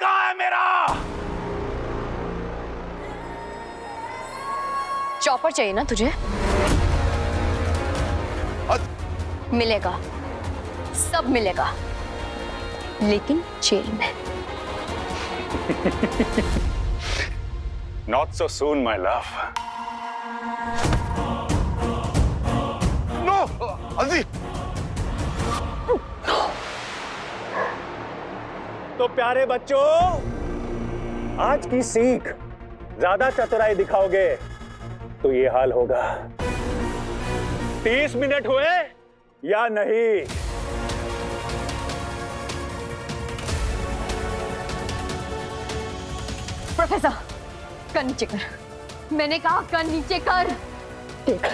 कहाँ है मेरा? चॉपर चाहिए ना तुझे? मिलेगा, सब मिलेगा, लेकिन जेल में। Not so soon, my love. No, अजी। तो प्यारे बच्चों, आज की सीख, ज्यादा चतुराई दिखाओगे तो ये हाल होगा। 30 मिनट हुए या नहीं? प्रोफेसर, कर नीचे कर। मैंने कहा कर नीचे कर। देख,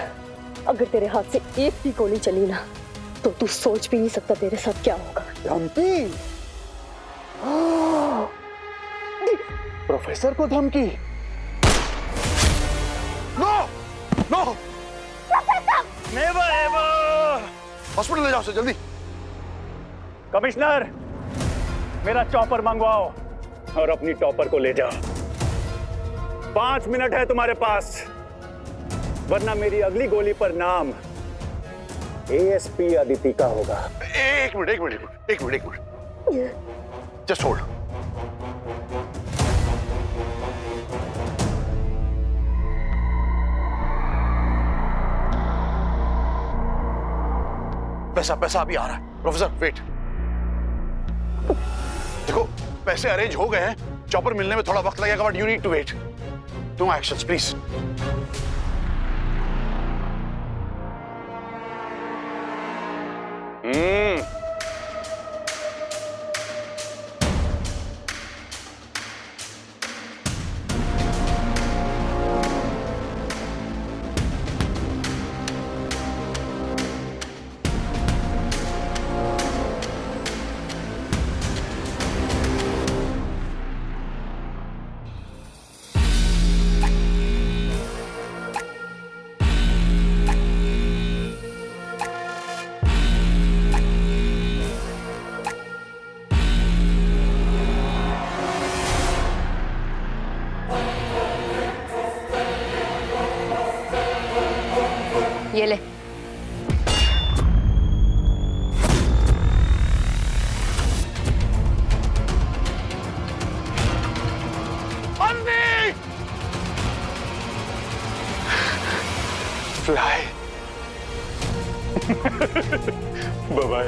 अगर तेरे हाथ से एक भी गोली चली ना तो तू सोच भी नहीं सकता तेरे साथ क्या होगा। धमकी? प्रोफेसर को धमकी? No, no, never ever. Hospital ले जाओ उसे जल्दी। कमिश्नर, मेरा चॉपर मंगवाओ और अपनी टॉपर को ले जाओ। 5 मिनट है तुम्हारे पास, वरना मेरी अगली गोली पर नाम एएसपी अदिति का होगा। एक मिनट। Just hold. पैसा अभी आ रहा है। Professor wait. देखो, पैसे अरेंज हो गए हैं, चॉपर मिलने में थोड़ा वक्त लगेगा, but you need to wait. No actions please. ये ले। Fly. Bye bye.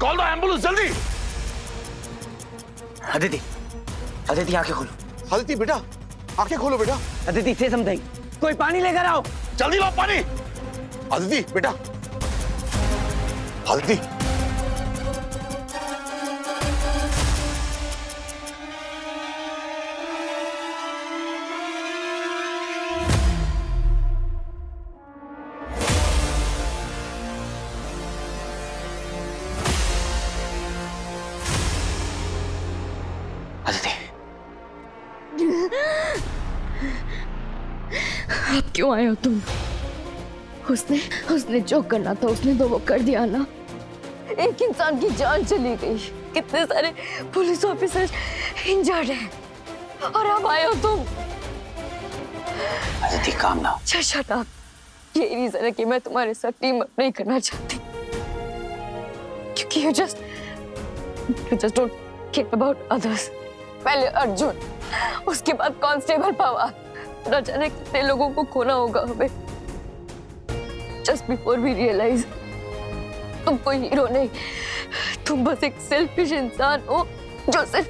Call the ambulance जल्दी। अदिति, अदिति आंखें खोलो। अदिति बेटा, आंखें खोलो बेटा। अदिति से समझाई, कोई पानी लेकर आओ। जल्दी लाओ पानी। अदिति बेटा, अदिति। अब क्यों आए हो तुम? उसने जो करना था उसने तो वो कर दिया ना। एक इंसान की जान चली गई, कितने सारे पुलिस ऑफिसर्स इंजर्ड हैं, और अब आए हो तुम। अदिति काम ना। Shut up. यही रीजन है कि मैं तुम्हारे साथ टीम अप नहीं करना चाहती, क्योंकि you just don't care about others। पहले अर्जुन, उसके बाद कांस्टेबल पवार, न जाने कितने लोगों को खोना होगा हमें। Just before we realize, तुम कोई हीरो नहीं, तुम बस एक सेल्फिश इंसान हो जो सिर्फ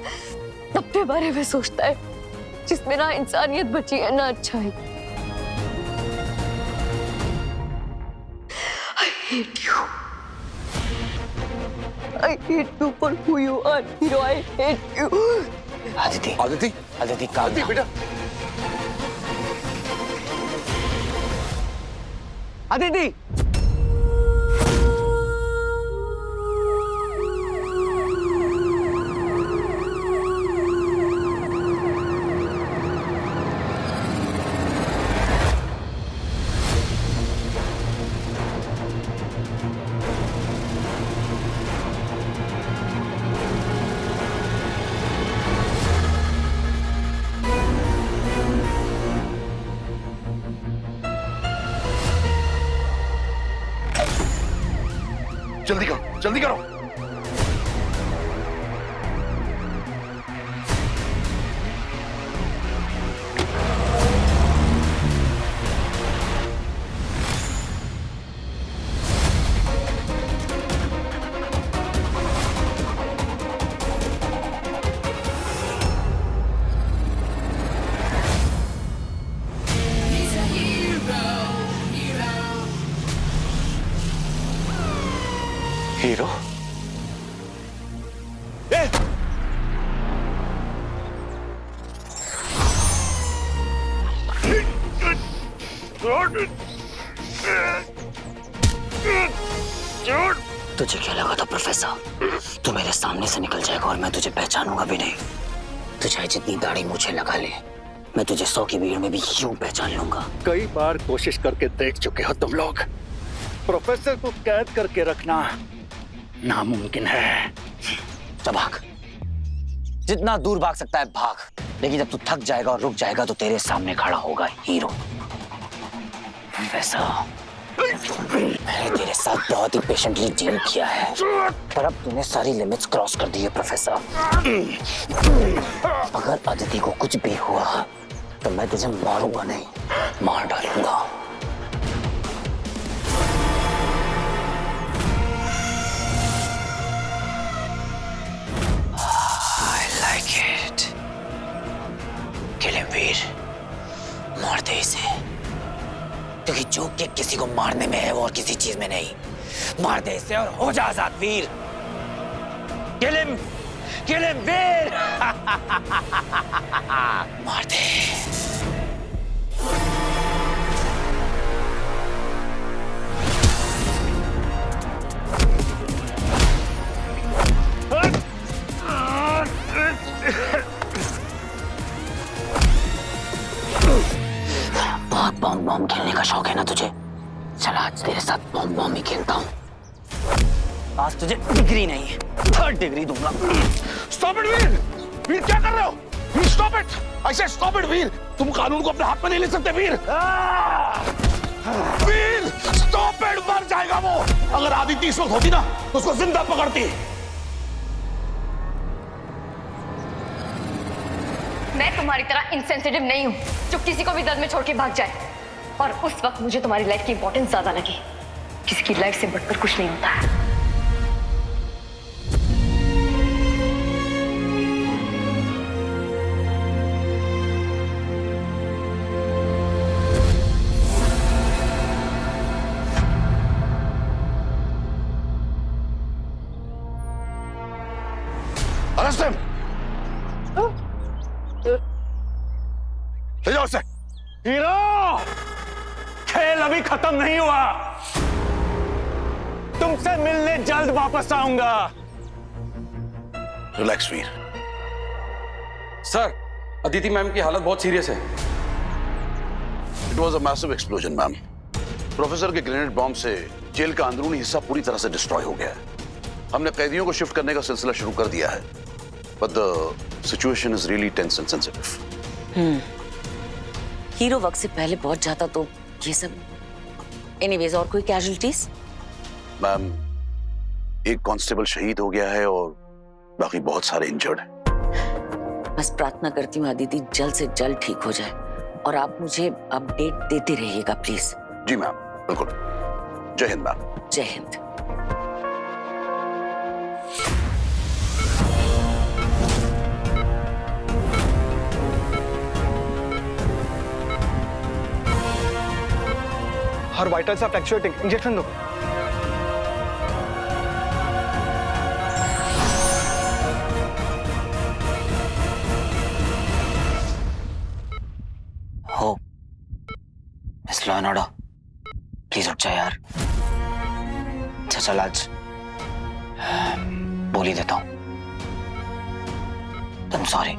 अपने बारे में सोचता है, जिसमें ना इंसानियत बची है ना अच्छाई। I hate you. I hate you for who you are, hero. I hate you. Aditi, Aditi, Aditi काम अदिति ना। बेटा। अदिति, जल्दी करो, जल्दी करो। हीरो तुझे क्या लगा था प्रोफेसर, तू मेरे सामने से निकल जाएगा और मैं तुझे पहचानूंगा भी नहीं? तू चाहे जितनी दाढ़ी मूछें लगा ले, मैं तुझे 100 की भीड़ में भी यूं पहचान लूंगा। कई बार कोशिश करके देख चुके हो तुम लोग। प्रोफेसर को कैद करके रखना नामुमकिन है। तो भाग, जितना दूर भाग सकता है भाग, लेकिन जब तू थक जाएगा और रुक जाएगा तो तेरे सामने खड़ा होगा हीरो। प्रोफेसर, मैंने तेरे साथ बहुत ही पेशेंटली डील किया है, पर अब तूने सारी लिमिट्स क्रॉस कर दी है प्रोफेसर। अगर अदिति को कुछ भी हुआ तो मैं तुझे मारूंगा नहीं, मार डालूंगा। I like it. Kill him Veer, मार दे इसे, क्योंकि जो कि किसी को मारने में है वो और किसी चीज में नहीं। मार दे इसे और हो जा आजाद वीर। किल हिम वीर। मार दे। बहुत बॉम्ब खेलने का शौक है ना तुझे? चल आज तेरे साथ बॉम्ब ही खेलता हूँ। आज तुझे डिग्री नहीं, 3rd डिग्री दूंगा। स्टॉप इट वीर! वीर क्या कर रहे हो? Veer stop it! I said stop it Veer! तुम कानून को अपने हाथ में नहीं ले सकते वीर! वीर स्टॉप इट! मर जाएगा वो। अगर आदिति इस वक्त होती ना तो उसको जिंदा पकड़ती। मैं तुम्हारी तरह इंसेंसिटिव नहीं हूँ जो किसी को भी दर्द में छोड़ के भाग जाए। और उस वक्त मुझे तुम्हारी लाइफ की इंपॉर्टेंस ज्यादा लगी। किसी की लाइफ से बढ़कर कुछ नहीं होता है। Arrest him! ले जाओ उसे। हीरो, खेल अभी खत्म नहीं हुआ। तुमसे मिलने जल्द वापस आऊंगा। रिलैक्स वीर। सर, अदिति मैम की हालत बहुत सीरियस है। It was a massive explosion ma'am. Professor के ग्रेनेड बॉम्ब से जेल का अंदरूनी हिस्सा पूरी तरह से डिस्ट्रॉय हो गया है। हमने कैदियों को शिफ्ट करने का सिलसिला शुरू कर दिया है, but the situation is really tense and sensitive. Hero वक्त से पहले पहुंच जाता तो ये सब। एनीवेज, और कोई कैजुअलिटीज? मैम, एक कांस्टेबल शहीद हो गया है और बाकी बहुत सारे इंजर्ड हैं। बस प्रार्थना करती हूँ अदिति जल्द से जल्द ठीक हो जाए और आप मुझे अपडेट देते रहिएगा प्लीज। जी मैम, बिल्कुल। जय हिंद मैम। जय हिंद। हर वाइटल से फ्लैक्चुएटिंग, इंजेक्शन दो। हो miss law and order, please उठ जा यार। अच्छा चल, आज बोल ही देता हूं। तुम सॉरी,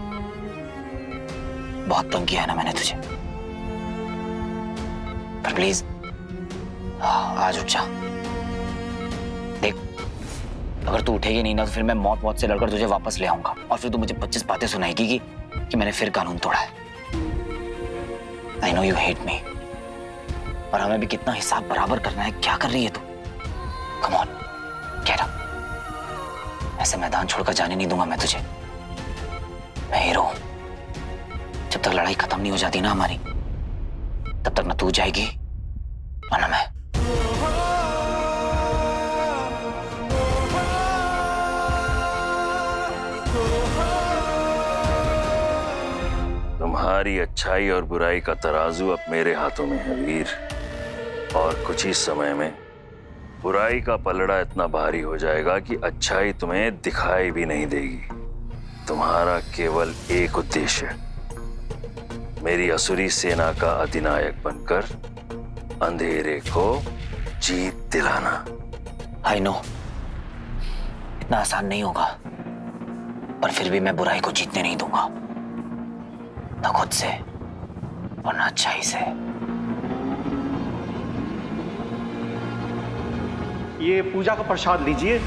बहुत तंग किया है ना मैंने तुझे, पर प्लीज आज उठ जा। देख, अगर तू उठेगी नहीं ना तो फिर मैं मौत से लड़कर तुझे वापस ले आऊंगा और फिर तू मुझे 25 बातें सुनाएगी कि मैंने फिर कानून तोड़ा है। I know you hate me, पर हमें भी कितना हिसाब बराबर करना है। क्या कर रही है तू? Come on, get up. ऐसे मैदान छोड़कर जाने नहीं दूंगा मैं तुझे। मैं हीरो हूं। जब तक लड़ाई खत्म नहीं हो जाती ना हमारी, तब तक ना तू जाएगी और ना मैं। तुम्हारी अच्छाई और बुराई का तराजू अब मेरे हाथों में है वीर, और कुछ ही समय में बुराई का पलड़ा इतना भारी हो जाएगा कि अच्छाई तुम्हें दिखाई भी नहीं देगी। तुम्हारा केवल एक उद्देश्य, मेरी असुरी सेना का अधिनायक बनकर अंधेरे को जीत दिलाना। आई नो इतना आसान नहीं होगा, पर फिर भी मैं बुराई को जीतने नहीं दूंगा, ना खुद से और ना अच्छाई से। ये पूजा का प्रसाद लीजिए।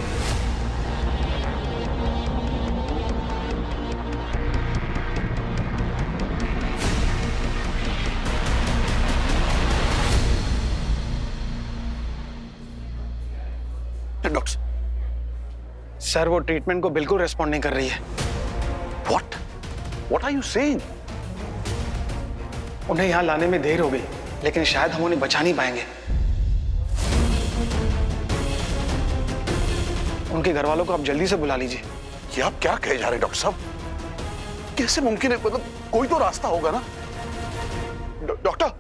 डॉक्टर सर वो ट्रीटमेंट को बिल्कुल रिस्पॉन्ड नहीं कर रही है। What are you saying? उन्हें यहाँ लाने में देर हो गई, लेकिन शायद हम उन्हें बचा नहीं पाएंगे। उनके घर वालों को आप जल्दी से बुला लीजिए। ये आप क्या कहे जा रहे हैं डॉक्टर साहब? कैसे मुमकिन है? मतलब कोई तो रास्ता होगा ना डॉक्टर।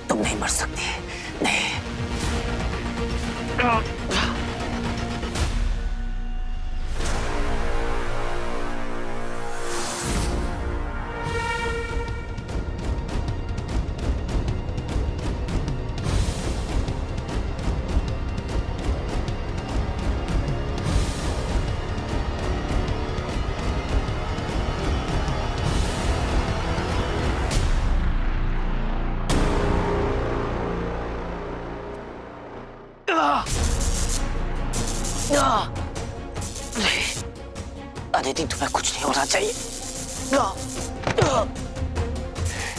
तुम नहीं मर सकती। नहीं। अदिति तुम्हें कुछ नहीं होना चाहिए।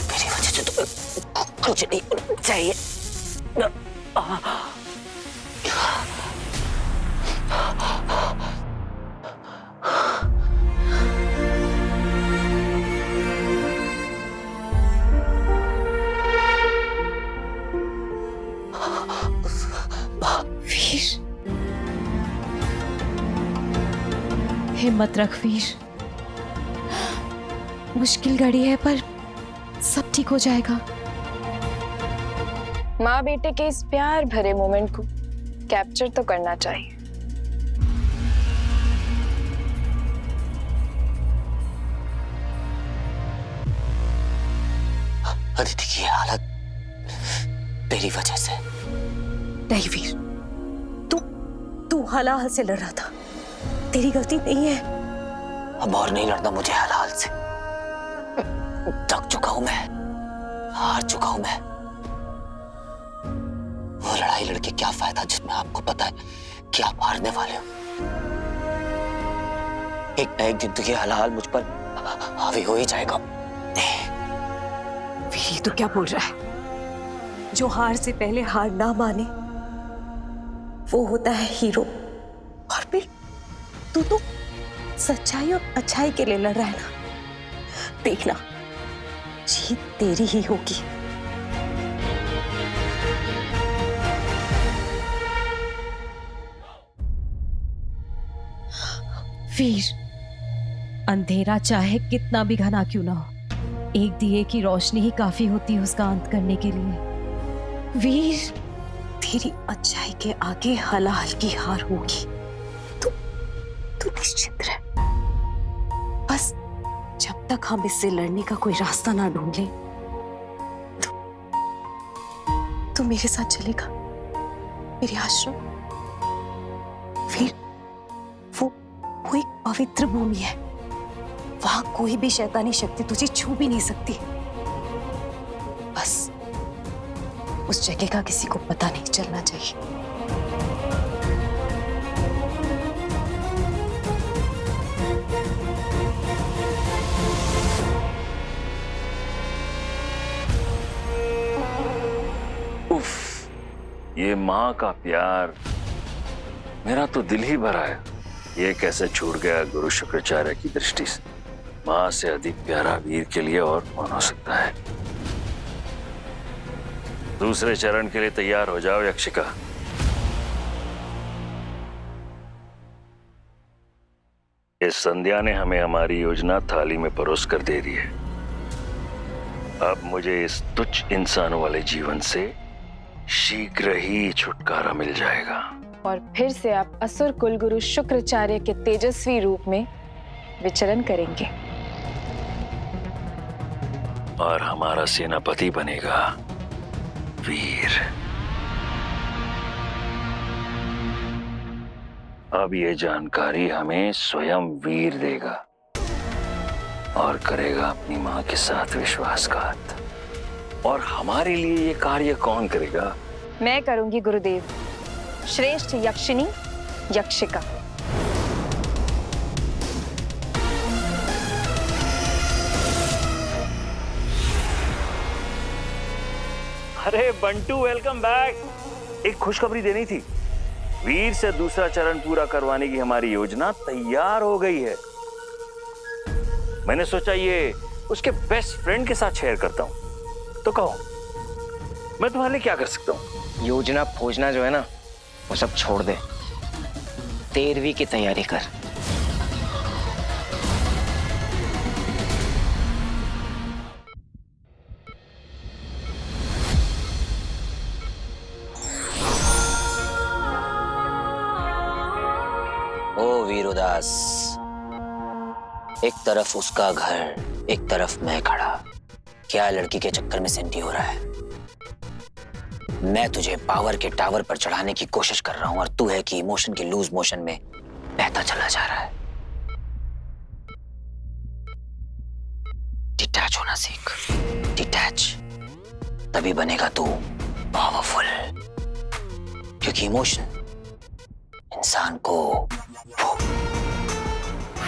मेरी वजह से तुम्हें कुछ नहीं होना चाहिए। हिम्मत रख वीर, मुश्किल घड़ी है पर सब ठीक हो जाएगा। माँ बेटे के इस प्यार भरे मोमेंट को कैप्चर तो करना चाहिए। अदिति की हालत तेरी वजह से। नहीं वीर, तू हलाल से लड़ रहा था, तेरी गलती नहीं है। अब और नहीं लड़ना मुझे हलाल से। थक चुका हूं मैं, हार चुका हूं मैं। वो लड़ाई लड़के क्या फायदा जिसमें आपको पता है कि आप हारने वाले हो। एक ना एक दिन तो ये हलाल मुझ पर हावी हो ही जाएगा। वीर तू क्या बोल रहा है? जो हार से पहले हार ना माने वो होता है हीरो। और फिर तू तो सच्चाई और अच्छाई के लिए लड़ रहा है ना। देखना जीत तेरी ही होगी। वीर, अंधेरा चाहे कितना भी घना क्यों ना हो, एक दिए की रोशनी ही काफी होती है उसका अंत करने के लिए। वीर, तेरी अच्छाई के आगे हलाल की हार होगी। तू निश्चित रह। बस जब तक हम इससे लड़ने का कोई रास्ता ना ढूंढ लें, तू मेरे साथ चलेगा मेरे आश्रम। फिर वो एक पवित्र भूमि है, वहां कोई भी शैतानी शक्ति तुझे छू भी नहीं सकती। बस उस जगह का किसी को पता नहीं चलना चाहिए। उफ, ये माँ का प्यार, मेरा तो दिल ही भरा है। ये कैसे छूट गया गुरु शुक्राचार्य की दृष्टि से। माँ से अधिक प्यारा वीर के लिए और कौन हो सकता है। दूसरे चरण के लिए तैयार हो जाओ यक्षिका। इस संध्या ने हमें हमारी योजना थाली में परोस कर दे दी है। अब मुझे इस तुच्छ इंसानों वाले जीवन से शीघ्र ही छुटकारा मिल जाएगा और फिर से आप असुर कुलगुरु शुक्राचार्य के तेजस्वी रूप में विचरण करेंगे और हमारा सेनापति बनेगा वीर। अब ये जानकारी हमें स्वयं वीर देगा और करेगा अपनी मां के साथ विश्वासघात। और हमारे लिए ये कार्य कौन करेगा? मैं करूंगी गुरुदेव, श्रेष्ठ यक्षिनी यक्षिका। अरे बंटू, वेलकम बैक। एक खुशखबरी देनी थी। वीर से दूसरा चरण पूरा करवाने की हमारी योजना तैयार हो गई है। मैंने सोचा ये उसके बेस्ट फ्रेंड के साथ शेयर करता हूं। तो कहो, मैं तुम्हारे लिए क्या कर सकता हूं? योजना खोजना जो है ना, वो सब छोड़ दे। 13वीं की तैयारी कर। ओ वीरोदास, एक तरफ उसका घर, एक तरफ मैं खड़ा। क्या लड़की के चक्कर में सेंटी हो रहा है? मैं तुझे पावर के टावर पर चढ़ाने की कोशिश कर रहा हूं और तू है कि इमोशन के लूज मोशन में बहता चला जा रहा है। डिटैच होना सीख। डिटैच, तभी बनेगा तू पावरफुल। क्योंकि इमोशन इंसान को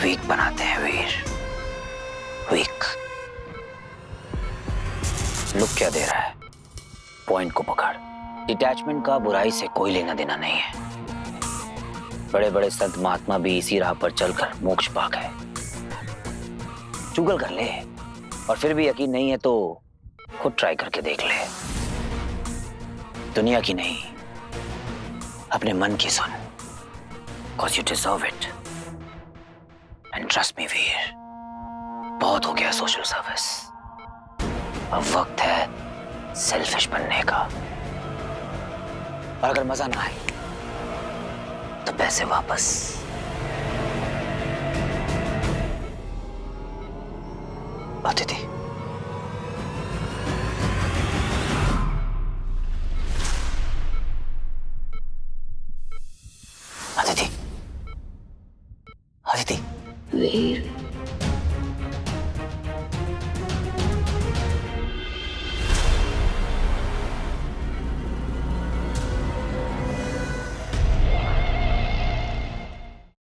वीक बनाते हैं वीर। वीक। लुक क्या दे रहा है? पॉइंट को पकड़। डिटैचमेंट का बुराई से कोई लेना देना नहीं है। बड़े बड़े संत महात्मा भी इसी राह पर चलकर मोक्ष पा गए। चुगल कर ले, और फिर भी यकीन नहीं है तो खुद ट्राई करके देख ले। दुनिया की नहीं, अपने मन की सुन। Cause you deserve it. And trust me वीर, बहुत हो गया सोशल सर्विस। अब वक्त है सेल्फिश बनने का। और अगर मजा ना आए तो पैसे वापस। आते थे।